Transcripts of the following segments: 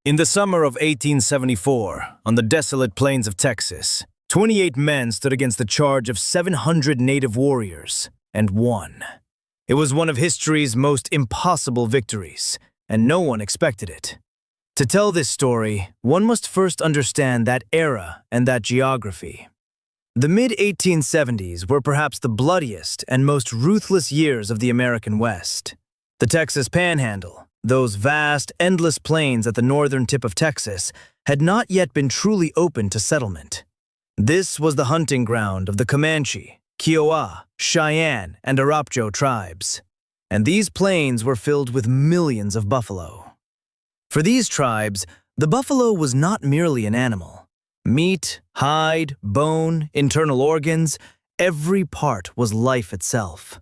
In the summer of 1874, on the desolate plains of Texas, 28 men stood against the charge of 700 native warriors and won. It was one of history's most impossible victories, and no one expected it. To tell this story, one must first understand that era and that geography. The mid-1870s were perhaps the bloodiest and most ruthless years of the American West. The Texas Panhandle, those vast, endless plains at the northern tip of Texas, had not yet been truly open to settlement. This was the hunting ground of the Comanche, Kiowa, Cheyenne, and Arapjo tribes, and these plains were filled with millions of buffalo. For these tribes, the buffalo was not merely an animal. Meat, hide, bone, internal organs, every part was life itself.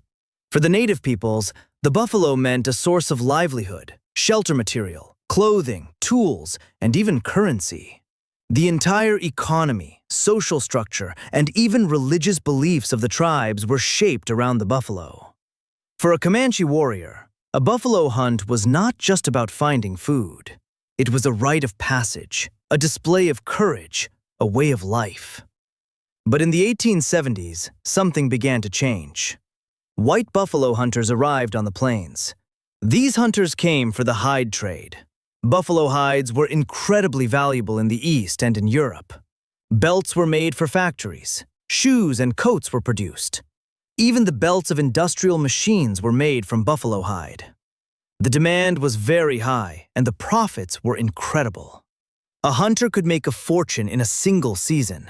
For the native peoples, the buffalo meant a source of livelihood, shelter material, clothing, tools, and even currency. The entire economy, social structure, and even religious beliefs of the tribes were shaped around the buffalo. For a Comanche warrior, a buffalo hunt was not just about finding food. It was a rite of passage, a display of courage, a way of life. But in the 1870s, something began to change. White buffalo hunters arrived on the plains. These hunters came for the hide trade. Buffalo hides were incredibly valuable in the East and in Europe. Belts were made for factories. Shoes and coats were produced. Even the belts of industrial machines were made from buffalo hide. The demand was very high, and the profits were incredible. A hunter could make a fortune in a single season.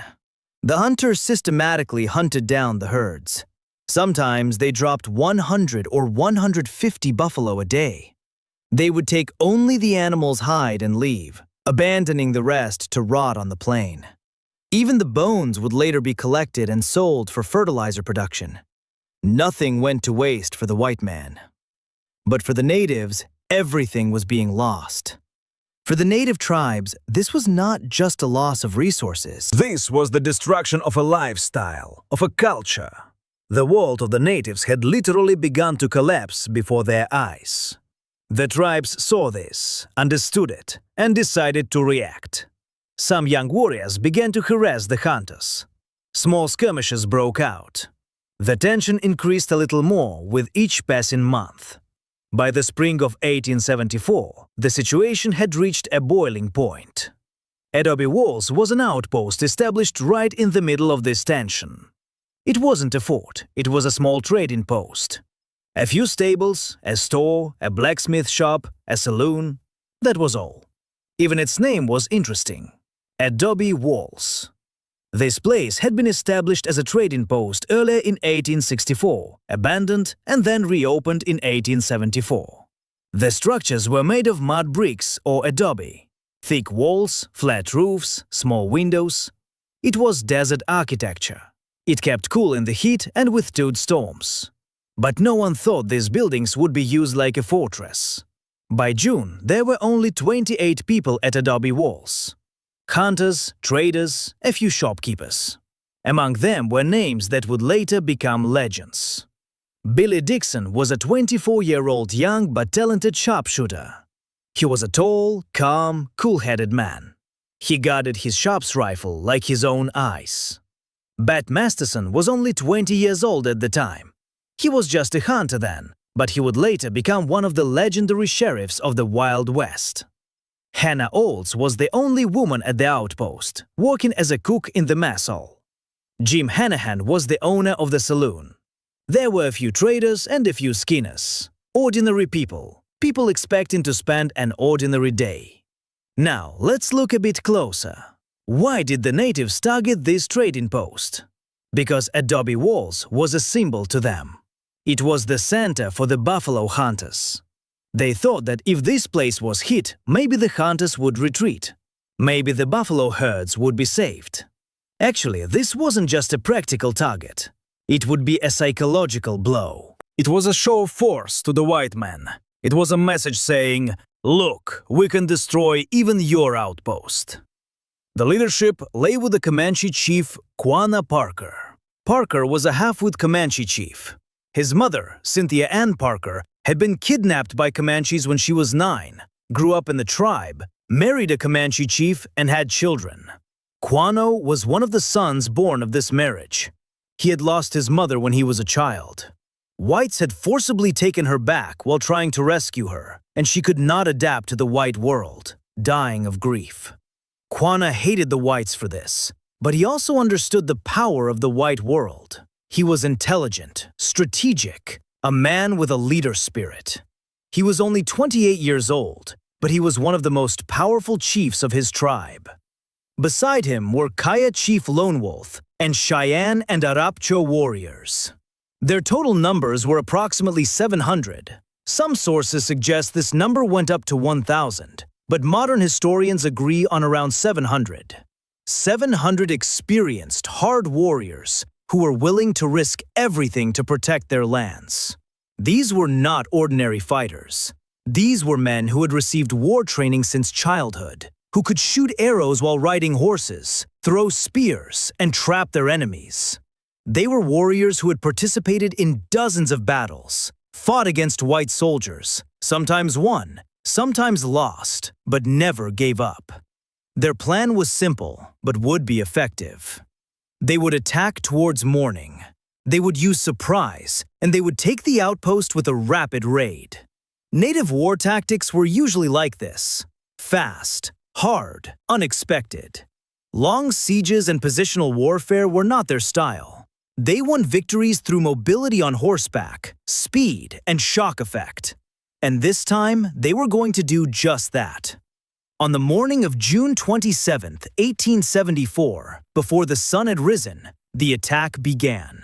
The hunters systematically hunted down the herds. Sometimes they dropped 100 or 150 buffalo a day. They would take only the animal's hide and leave, abandoning the rest to rot on the plain. Even the bones would later be collected and sold for fertilizer production. Nothing went to waste for the white man. But for the natives, everything was being lost. For the native tribes, this was not just a loss of resources. This was the destruction of a lifestyle, of a culture. The world of the natives had literally begun to collapse before their eyes. The tribes saw this, understood it, and decided to react. Some young warriors began to harass the hunters. Small skirmishes broke out. The tension increased a little more with each passing month. By the spring of 1874, the situation had reached a boiling point. Adobe Walls was an outpost established right in the middle of this tension. It wasn't a fort, it was a small trading post. A few stables, a store, a blacksmith shop, a saloon, that was all. Even its name was interesting. Adobe Walls. This place had been established as a trading post earlier in 1864, abandoned and then reopened in 1874. The structures were made of mud bricks or adobe. Thick walls, flat roofs, small windows. It was desert architecture. It kept cool in the heat and withstood storms. But no one thought these buildings would be used like a fortress. By June, there were only 28 people at Adobe Walls. Hunters, traders, a few shopkeepers. Among them were names that would later become legends. Billy Dixon was a 24-year-old young but talented sharpshooter. He was a tall, calm, cool-headed man. He guarded his sharps rifle like his own eyes. Bat Masterson was only 20 years old at the time. He was just a hunter then, but he would later become one of the legendary sheriffs of the Wild West. Hannah Olds was the only woman at the outpost, working as a cook in the mess hall. Jim Hanahan was the owner of the saloon. There were a few traders and a few skinners. Ordinary people, people expecting to spend an ordinary day. Now, let's look a bit closer. Why did the natives target this trading post? Because Adobe Walls was a symbol to them. It was the center for the buffalo hunters. They thought that if this place was hit, maybe the hunters would retreat. Maybe the buffalo herds would be saved. Actually, this wasn't just a practical target. It would be a psychological blow. It was a show of force to the white man. It was a message saying, "Look, we can destroy even your outpost." The leadership lay with the Comanche chief Quanah Parker. Parker was a half-wit Comanche chief. His mother, Cynthia Ann Parker, had been kidnapped by Comanches when she was 9, grew up in the tribe, married a Comanche chief, and had children. Quano was one of the sons born of this marriage. He had lost his mother when he was a child. Whites had forcibly taken her back while trying to rescue her, and she could not adapt to the white world, dying of grief. Quana hated the whites for this, but he also understood the power of the white world. He was intelligent, strategic, a man with a leader spirit. He was only 28 years old, but he was one of the most powerful chiefs of his tribe. Beside him were Kaya Chief Lone Wolf and Cheyenne and Arapcho warriors. Their total numbers were approximately 700. Some sources suggest this number went up to 1,000, but modern historians agree on around 700. 700 experienced, hard warriors who were willing to risk everything to protect their lands. These were not ordinary fighters. These were men who had received war training since childhood, who could shoot arrows while riding horses, throw spears, and trap their enemies. They were warriors who had participated in dozens of battles, fought against white soldiers, sometimes won, sometimes lost, but never gave up. Their plan was simple, but would be effective. They would attack towards morning. They would use surprise, and they would take the outpost with a rapid raid. Native war tactics were usually like this: fast, hard, unexpected. Long sieges and positional warfare were not their style. They won victories through mobility on horseback, speed, and shock effect. And this time, they were going to do just that. On the morning of June 27, 1874, before the sun had risen, the attack began.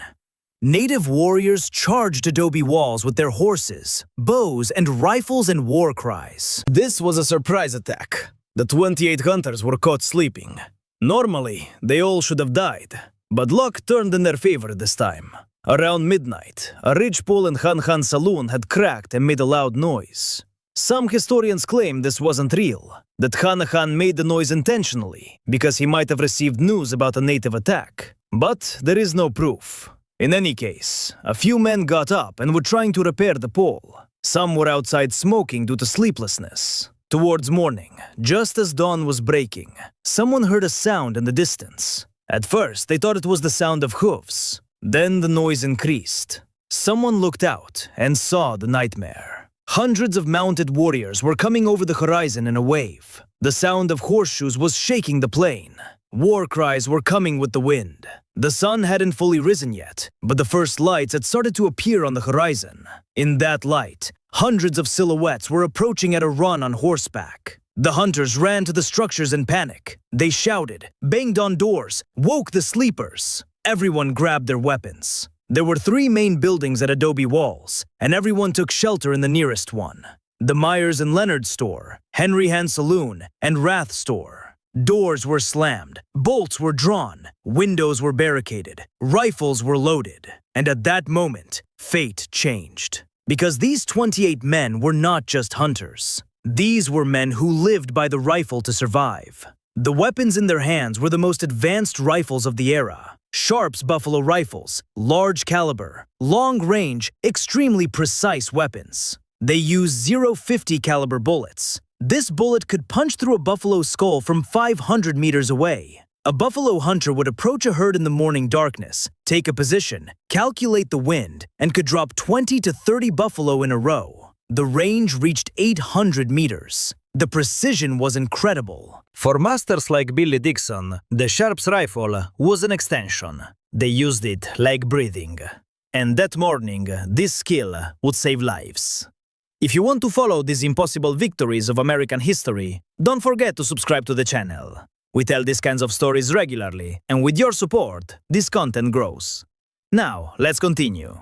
Native warriors charged adobe walls with their horses, bows, and rifles and war cries. This was a surprise attack. The 28 hunters were caught sleeping. Normally, they all should have died, but luck turned in their favor this time. Around midnight, a ridgepole in Han Saloon had cracked and made a loud noise. Some historians claim this wasn't real, that Han made the noise intentionally because he might have received news about a native attack. But there is no proof. In any case, a few men got up and were trying to repair the pole. Some were outside smoking due to sleeplessness. Towards morning, just as dawn was breaking, someone heard a sound in the distance. At first, they thought it was the sound of hooves. Then the noise increased. Someone looked out and saw the nightmare. Hundreds of mounted warriors were coming over the horizon in a wave. The sound of horseshoes was shaking the plain. War cries were coming with the wind. The sun hadn't fully risen yet, but the first lights had started to appear on the horizon. In that light, hundreds of silhouettes were approaching at a run on horseback. The hunters ran to the structures in panic. They shouted, banged on doors, woke the sleepers. Everyone grabbed their weapons. There were 3 main buildings at adobe walls, and everyone took shelter in the nearest one: the Myers and Leonard store, Henry Hand Saloon, and Rath store. Doors were slammed, bolts were drawn, windows were barricaded, rifles were loaded. And at that moment, fate changed. Because these 28 men were not just hunters. These were men who lived by the rifle to survive. The weapons in their hands were the most advanced rifles of the era. Sharp's buffalo rifles, large caliber, long range, extremely precise weapons. They used .050 caliber bullets. This bullet could punch through a buffalo skull from 500 meters away. A buffalo hunter would approach a herd in the morning darkness, take a position, calculate the wind, and could drop 20 to 30 buffalo in a row. The range reached 800 meters. The precision was incredible. For masters like Billy Dixon, the Sharp's rifle was an extension. They used it like breathing. And that morning, this skill would save lives. If you want to follow these impossible victories of American history, don't forget to subscribe to the channel. We tell these kinds of stories regularly, and with your support, this content grows. Now, let's continue.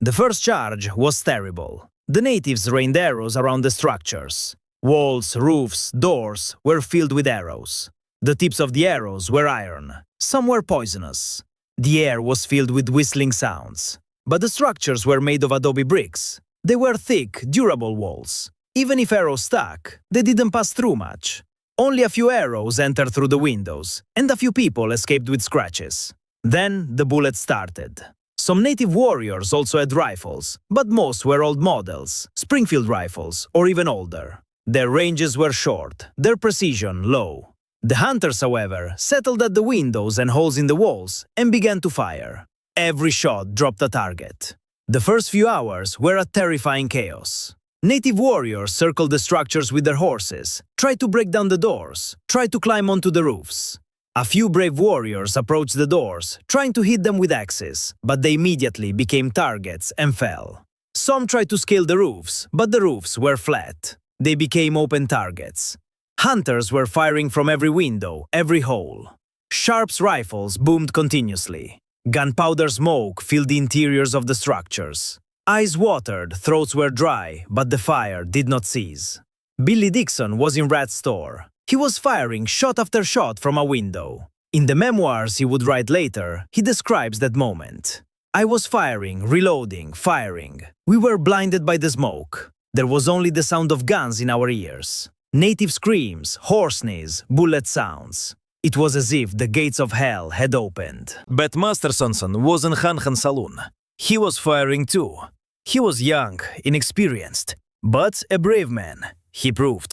The first charge was terrible. The natives rained arrows around the structures. Walls, roofs, doors were filled with arrows. The tips of the arrows were iron. Some were poisonous. The air was filled with whistling sounds. But the structures were made of adobe bricks. They were thick, durable walls. Even if arrows stuck, they didn't pass through much. Only a few arrows entered through the windows, and a few people escaped with scratches. Then the bullets started. Some native warriors also had rifles, but most were old models, Springfield rifles, or even older. Their ranges were short, their precision low. The hunters, however, settled at the windows and holes in the walls and began to fire. Every shot dropped a target. The first few hours were a terrifying chaos. Native warriors circled the structures with their horses, tried to break down the doors, tried to climb onto the roofs. A few brave warriors approached the doors, trying to hit them with axes, but they immediately became targets and fell. Some tried to scale the roofs, but the roofs were flat. They became open targets. Hunters were firing from every window, every hole. Sharp's rifles boomed continuously. Gunpowder smoke filled the interiors of the structures. Eyes watered, throats were dry, but the fire did not cease. Billy Dixon was in Rat's store. He was firing shot after shot from a window. In the memoirs he would write later, he describes that moment. I was firing, reloading, firing. We were blinded by the smoke. There was only the sound of guns in our ears. Native screams, horse neighs, bullet sounds. It was as if the gates of hell had opened. But Mastersonson was in Hanhan Saloon. He was firing too. He was young, inexperienced, but a brave man, he proved.